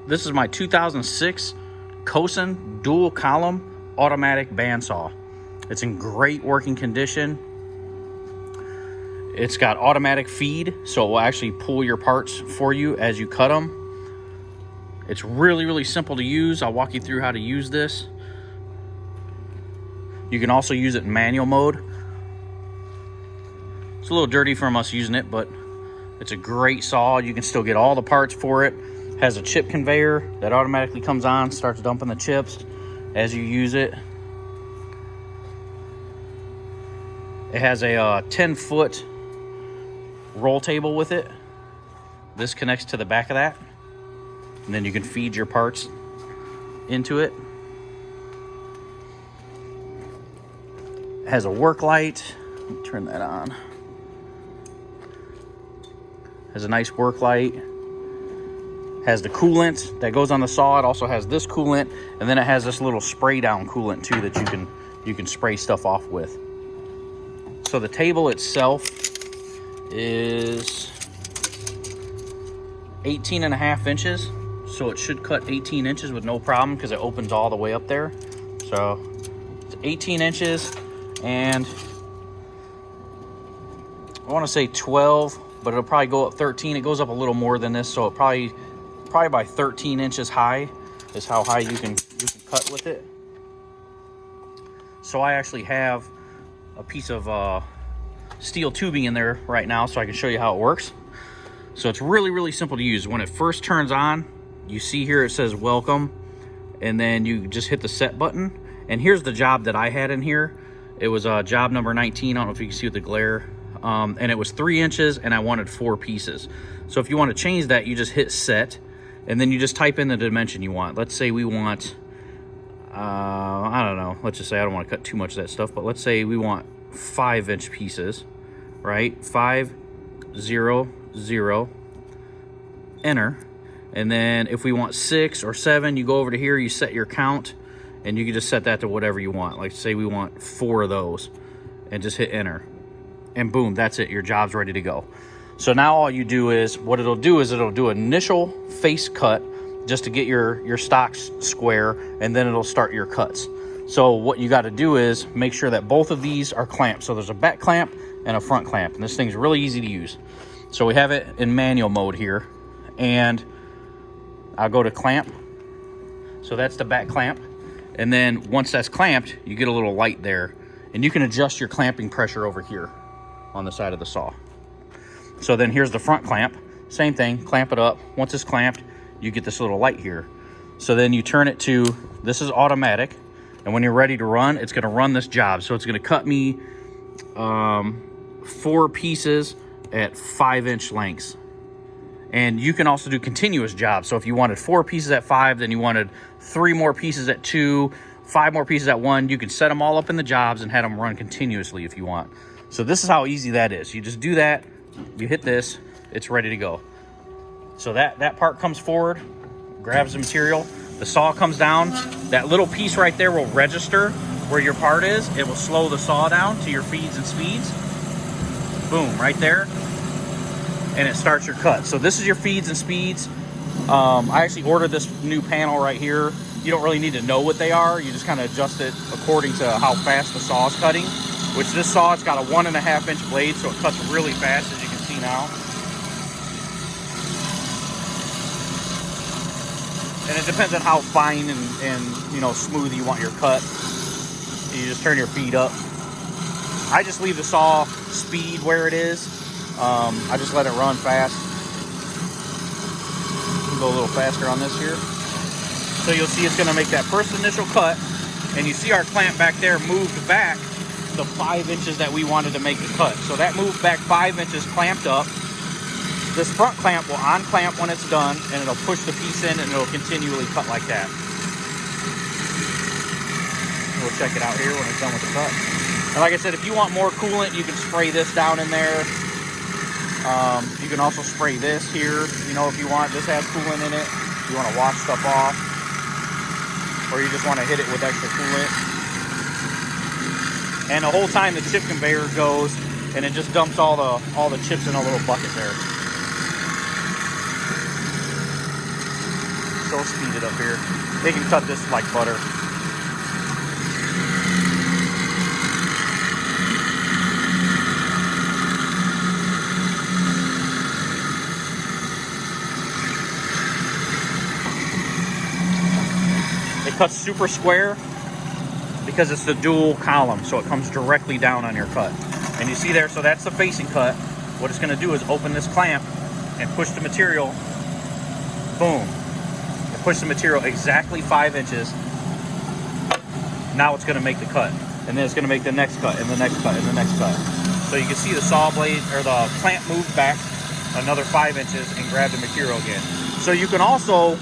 This is my 2006 Cosen dual column automatic bandsaw. It's in great working condition. It's got automatic feed, so it will actually pull your parts for you as you cut them. It's really simple to use. I'll walk you through how to use this. You can also use it in manual mode. It's a little dirty from us using it, but it's a great saw. You can still get all the parts for it. Has a chip conveyor that automatically comes on, starts dumping the chips as you use it. It has a 10-foot roll table with it. This connects to the back of that, and then you can feed your parts into it. It has a work light. Let me turn that on. Has a nice work light. Has the coolant that goes on the saw. It also has this coolant, and then it has this little spray down coolant too that you can spray stuff off with. So the table itself is 18.5 inches, so it should cut 18 inches with no problem because it opens all the way up there. So it's 18 inches, and I want to say 12, but it'll probably go up 13. It goes up a little more than this, so it probably by 13 inches high is how high you can cut with it. So I actually have a piece of steel tubing in there right now, so I can show you how it works. So it's really simple to use. When it first turns on, you see here it says welcome, and then you just hit the set button. And here's the job that I had in here. It was job number 19. I don't know if you can see with the glare. And it was 3 inches, and I wanted 4 pieces. So if you want to change that, you just hit set, and then you just type in the dimension you want. Let's say we want, I don't know, let's just say I don't want to cut too much of that stuff, but let's say we want 5-inch pieces, right? 5, 0, 0, enter. And then if we want 6 or 7, you go over to here, you set your count, and you can just set that to whatever you want. Like say we want 4 of those, and just hit enter. And boom, that's it, your job's ready to go. So now all you do is, what it'll do is it'll do initial face cut just to get your stocks square, and then it'll start your cuts. So what you got to do is make sure that both of these are clamped. So there's a back clamp and a front clamp, and this thing's really easy to use. So we have it in manual mode here, and I'll go to clamp. So that's the back clamp, and then once that's clamped, you get a little light there, and you can adjust your clamping pressure over here on the side of the saw. So then here's the front clamp. Same thing, clamp it up. Once it's clamped, you get this little light here. So then you turn it to, this is automatic, and when you're ready to run, it's gonna run this job. So it's gonna cut me 4 pieces at 5-inch lengths. And you can also do continuous jobs. So if you wanted 4 pieces at 5, then you wanted 3 more pieces at 2, 5 more pieces at 1, you can set them all up in the jobs and have them run continuously if you want. So this is how easy that is. You just do that, you hit this, it's ready to go. So that part comes forward, grabs the material, the saw comes down, that little piece right there will register where your part is. It will slow the saw down to your feeds and speeds. Boom, right there. And it starts your cut. So this is your feeds and speeds. I actually ordered this new panel right here. You don't really need to know what they are. You just kind of adjust it according to how fast the saw is cutting. Which this saw, it's got a 1.5-inch blade, so it cuts really fast, as you can see now. And it depends on how fine and you know, smooth you want your cut. You just turn your feed up. I just leave the saw speed where it is. I just let it run fast. Go a little faster on this here. So you'll see it's gonna make that first initial cut, and you see our clamp back there moved back the 5 inches that we wanted to make the cut. So that moved back 5 inches clamped up. This front clamp will unclamp when it's done, and it'll push the piece in, and it'll continually cut like that. We'll check it out here when it's done with the cut. And like I said, if you want more coolant, you can spray this down in there. You can also spray this here, you know, if you want. This has coolant in it. If you want to wash stuff off, or you just want to hit it with extra coolant. And the whole time the chip conveyor goes, and it just dumps all the chips in a little bucket there. So we'll speed it up here. They can cut this like butter. It cuts super square because it's the dual column, so it comes directly down on your cut. And you see there, so that's the facing cut. What it's gonna do is open this clamp and push the material, boom. It pushed the material exactly 5 inches. Now it's gonna make the cut. And then it's gonna make the next cut, and the next cut, and the next cut. So you can see the saw blade, or the clamp moved back another 5 inches and grab the material again. So you can also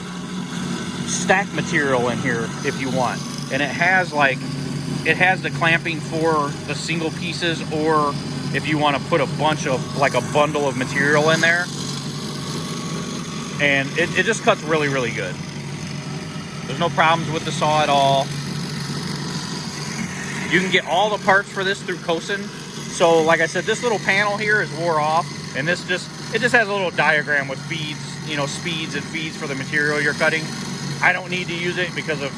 stack material in here if you want. And it has the clamping for the single pieces, or if you want to put a bunch of, like a bundle of material in there. And it just cuts really, really good. There's no problems with the saw at all. You can get all the parts for this through Cosen. So like I said, this little panel here is wore off, and it just has a little diagram with feeds, you know, speeds and feeds for the material you're cutting. I don't need to use it because of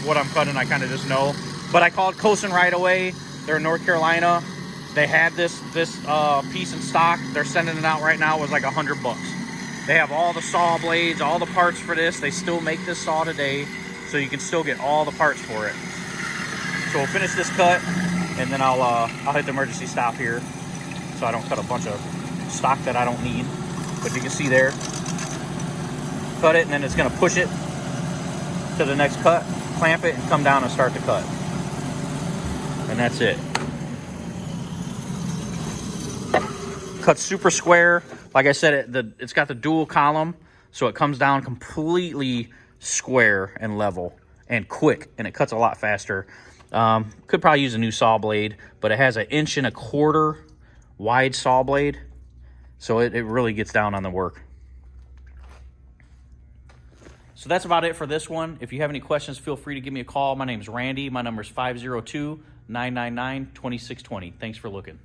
what I'm cutting. I kind of just know. But I called Cosen right away. They're in North Carolina. They had this piece in stock. They're sending it out right now. It was like $100 bucks. They have all the saw blades, all the parts for this. They still make this saw today, so you can still get all the parts for it. So we'll finish this cut, and then I'll hit the emergency stop here, so I don't cut a bunch of stock that I don't need. But you can see there, cut it, and then it's gonna push it to the next cut, clamp it, and come down and start the cut. And that's it. Cut super square. Like I said, it's got the dual column, so it comes down completely square and level and quick, and it cuts a lot faster. Could probably use a new saw blade, but it has an 1.25 inch wide saw blade, so it really gets down on the work. So that's about it for this one. If you have any questions, feel free to give me a call. My name is Randy. My number is 502-999-2620. Thanks for looking.